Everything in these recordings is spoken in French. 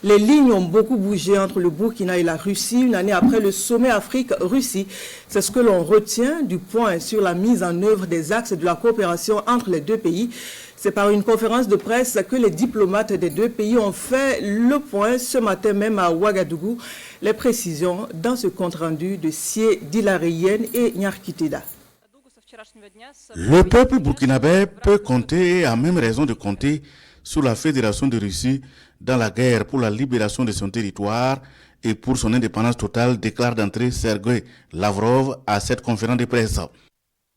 Les lignes ont beaucoup bougé entre le Burkina et la Russie, une année après le sommet Afrique-Russie. C'est ce que l'on retient du point sur la mise en œuvre des axes de la coopération entre les deux pays. C'est par une conférence de presse que les diplomates des deux pays ont fait le point ce matin même à Ouagadougou. Les précisions dans ce compte-rendu de Sie Dilarien et Nyarkiteda. Le peuple burkinabé peut compter et a même raison de compter sur la Fédération de Russie dans la guerre pour la libération de son territoire et pour son indépendance totale, déclare d'entrée Sergei Lavrov à cette conférence de presse.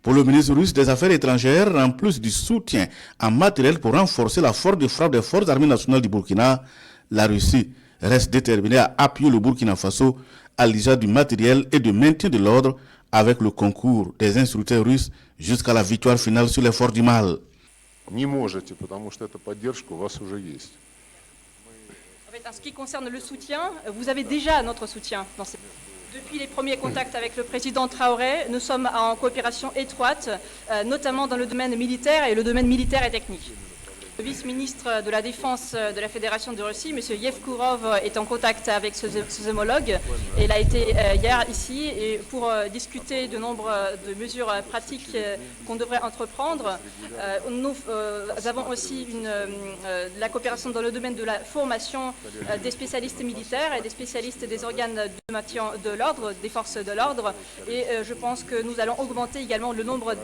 Pour le ministre russe des Affaires étrangères, en plus du soutien en matériel pour renforcer la force de frappe des forces armées nationales du Burkina, la Russie reste déterminée à appuyer le Burkina Faso à l'usage du matériel et de maintien de l'ordre avec le concours des instructeurs russes jusqu'à la victoire finale sur les forces du mal. En ce qui concerne le soutien, vous avez déjà notre soutien. Depuis les premiers contacts avec le président Traoré, nous sommes en coopération étroite, notamment dans le domaine militaire et le domaine militaire et technique. Le vice-ministre de la Défense de la Fédération de Russie, M. Yevkourov, est en contact avec ses homologues. Et il a été hier ici et pour discuter de nombre de mesures pratiques qu'on devrait entreprendre. Nous avons aussi la coopération dans le domaine de la formation des spécialistes militaires et des spécialistes des organes de maintien de l'ordre, des forces de l'ordre. Et je pense que nous allons augmenter également le nombre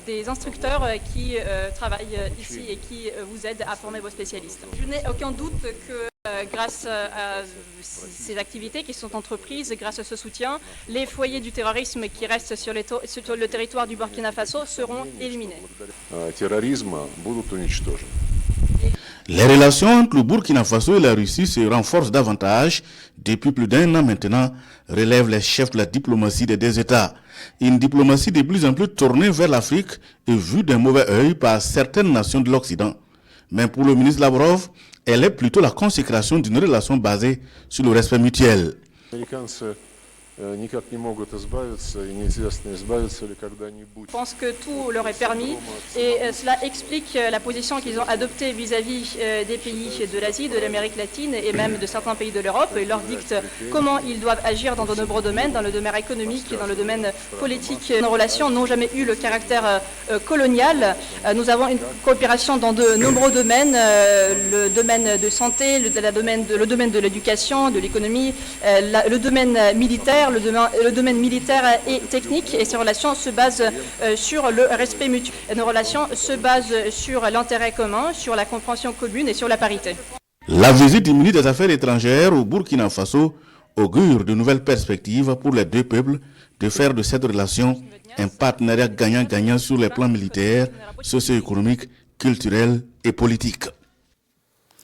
des instructeurs qui travaillent ici et qui vous aide à former vos spécialistes. Je n'ai aucun doute que grâce à ces activités qui sont entreprises, grâce à ce soutien, les foyers du terrorisme qui restent sur le territoire du Burkina Faso seront éliminés. Les relations entre le Burkina Faso et la Russie se renforcent davantage depuis plus d'un an maintenant, relèvent les chefs de la diplomatie des deux États. Une diplomatie de plus en plus tournée vers l'Afrique et vue d'un mauvais œil par certaines nations de l'Occident. Mais pour le ministre Lavrov, elle est plutôt la consécration d'une relation basée sur le respect mutuel. Je pense que tout leur est permis et cela explique la position qu'ils ont adoptée vis-à-vis des pays de l'Asie, de l'Amérique latine et même de certains pays de l'Europe. Ils leur dictent comment ils doivent agir dans de nombreux domaines, dans le domaine économique et dans le domaine politique. Nos relations n'ont jamais eu le caractère colonial. Nous avons une coopération dans de nombreux domaines, le domaine de santé, le domaine de l'éducation, de l'économie, le domaine militaire, le domaine militaire et technique, et ces relations se basent sur le respect mutuel. Nos relations se basent sur l'intérêt commun, sur la compréhension commune et sur la parité. La visite du ministre des Affaires étrangères au Burkina Faso augure de nouvelles perspectives pour les deux peuples de faire de cette relation un partenariat gagnant-gagnant sur les plans militaires, socio-économiques, culturels et politiques.